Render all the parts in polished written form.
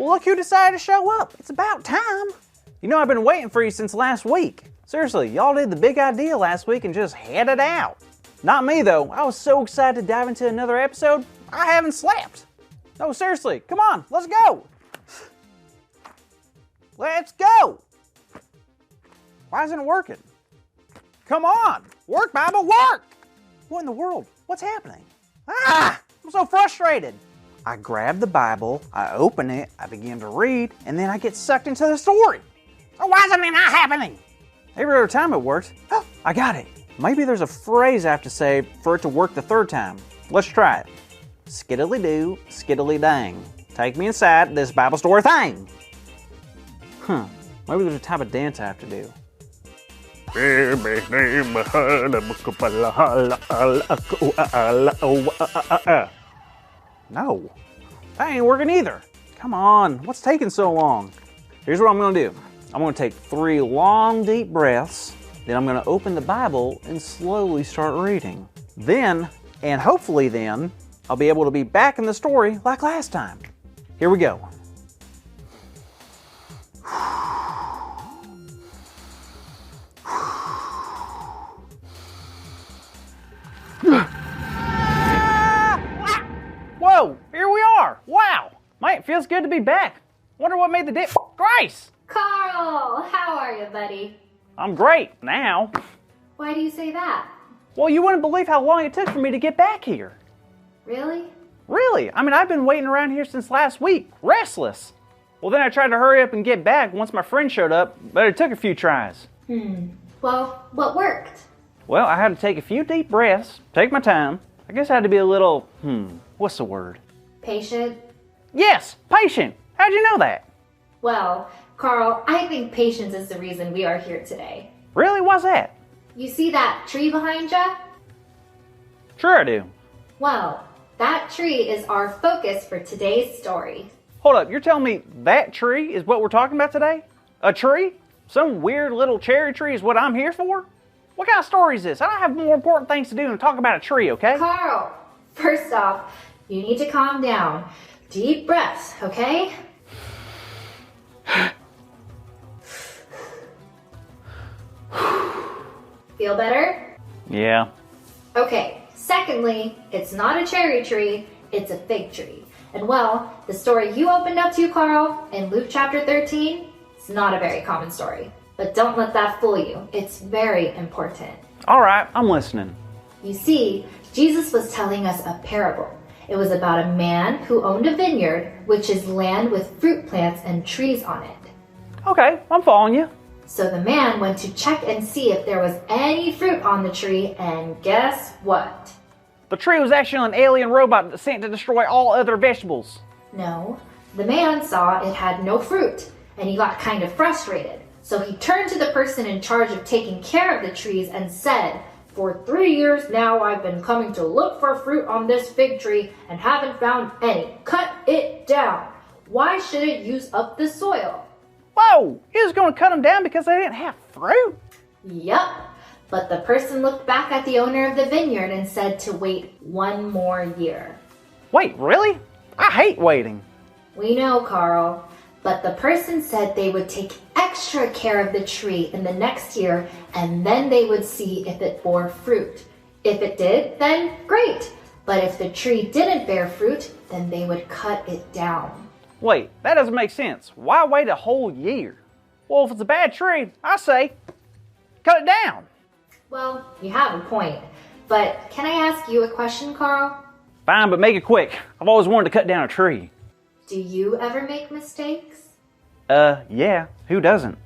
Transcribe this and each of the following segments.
Well, look who decided to show up. It's about time. You know, I've been waiting for you since last week. Seriously, y'all did the big idea last week and just headed out. Not me, though. I was so excited to dive into another episode, I haven't slept. No, seriously, come on, let's go. Let's go. Why isn't it working? Come on, work, Bible, work. What in the world? What's happening? I'm so frustrated. I grab the Bible, I open it, I begin to read, and then I get sucked into the story. Oh, why isn't it not happening? Every other time it works. Oh, I got it. Maybe there's a phrase I have to say for it to work the third time. Let's try it. Skiddly-doo, skiddly-dang. Take me inside this Bible story thing. Maybe there's a type of dance I have to do. No, that ain't working either. Come on, what's taking so long? Here's what I'm gonna do. I'm gonna take 3 long, deep breaths. Then I'm gonna open the Bible and slowly start reading. Then, and hopefully then, I'll be able to be back in the story like last time. Here we go. Whoa, here we are. Wow, man, it feels good to be back. Wonder what made the dip. Grace! Carl, how are you, buddy? I'm great now. Why do you say that? Well, you wouldn't believe how long it took for me to get back here. Really? Really? I mean, I've been waiting around here since last week, restless. Well, then I tried to hurry up and get back once my friend showed up, but it took a few tries. Well, what worked? Well, I had to take a few deep breaths, take my time. I guess I had to be a little, what's the word? Patient? Yes, patient. How'd you know that? Well, Carl, I think patience is the reason we are here today. Really? Why's that? You see that tree behind you? Sure I do. Well, that tree is our focus for today's story. Hold up, you're telling me that tree is what we're talking about today? A tree? Some weird little cherry tree is what I'm here for? What kind of story is this? I have more important things to do than talk about a tree, okay? Carl, first off, you need to calm down. Deep breaths, okay? Feel better? Yeah. Okay, secondly, it's not a cherry tree, it's a fig tree. And well, the story you opened up to, Carl, in Luke chapter 13, it's not a very common story. But don't let that fool you. It's very important. All right, I'm listening. You see, Jesus was telling us a parable. It was about a man who owned a vineyard, which is land with fruit plants and trees on it. Okay, I'm following you. So the man went to check and see if there was any fruit on the tree, and guess what? The tree was actually an alien robot sent to destroy all other vegetables. No, the man saw it had no fruit, and he got kind of frustrated. So he turned to the person in charge of taking care of the trees and said, "For 3 years now I've been coming to look for fruit on this fig tree and haven't found any. Cut it down. Why should it use up the soil?" Whoa, he was going to cut them down because they didn't have fruit? Yup. But the person looked back at the owner of the vineyard and said to wait 1 more year. Wait, really? I hate waiting. We know, Carl. But the person said they would take extra care of the tree in the next year, and then they would see if it bore fruit. If it did, then great. But if the tree didn't bear fruit, then they would cut it down. Wait, that doesn't make sense. Why wait a whole year? Well, if it's a bad tree, I say, cut it down. Well, you have a point. But can I ask you a question, Carl? Fine, but make it quick. I've always wanted to cut down a tree. Do you ever make mistakes? Yeah. Who doesn't?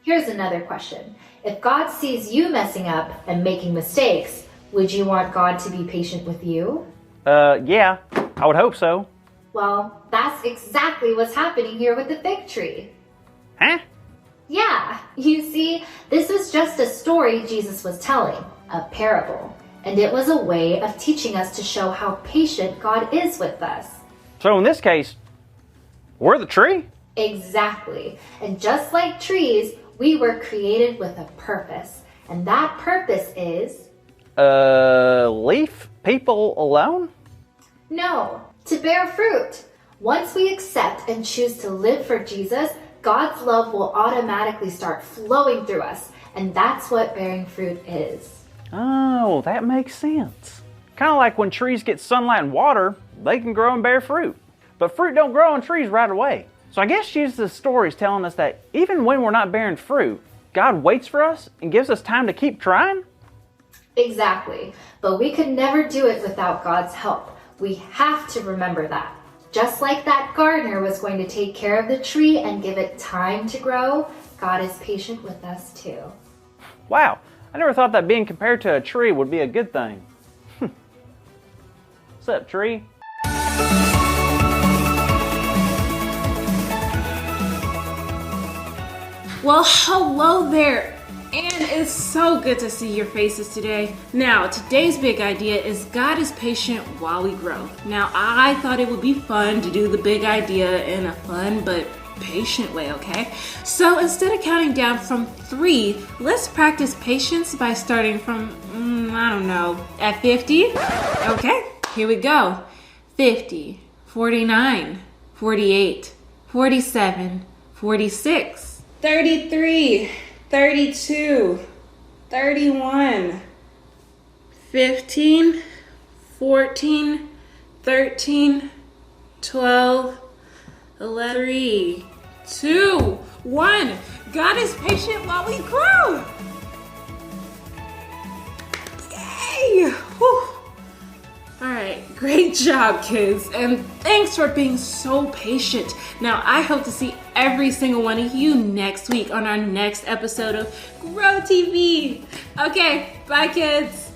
Here's another question. If God sees you messing up and making mistakes, would you want God to be patient with you? Yeah. I would hope so. Well, that's exactly what's happening here with the fig tree. Huh? Yeah, you see, this was just a story Jesus was telling, a parable. And it was a way of teaching us to show how patient God is with us. So in this case, we're the tree? Exactly. And just like trees, we were created with a purpose. And that purpose is... Leave people alone? No, to bear fruit. Once we accept and choose to live for Jesus, God's love will automatically start flowing through us, and that's what bearing fruit is. Oh, that makes sense. Kind of like when trees get sunlight and water, they can grow and bear fruit. But fruit don't grow on trees right away. So I guess Jesus' story is telling us that even when we're not bearing fruit, God waits for us and gives us time to keep trying? Exactly. But we could never do it without God's help. We have to remember that. Just like that gardener was going to take care of the tree and give it time to grow, God is patient with us too. Wow, I never thought that being compared to a tree would be a good thing. What's up, tree? Well, hello there, and it's so good to see your faces today. Now, today's big idea is God is patient while we grow. Now, I thought it would be fun to do the big idea in a fun but patient way, okay? So instead of counting down from 3, let's practice patience by starting from, I don't know, at 50? Okay, here we go. 50, 49, 48, 47, 46. 33, 32, 31, 15, 14, 13, 12, 11, 3, 2, 1. God is patient while we grow. Yay! Whew. All right, great job, kids, and thanks for being so patient. Now, I hope to see every single one of you next week on our next episode of Grow TV. Okay, bye, kids.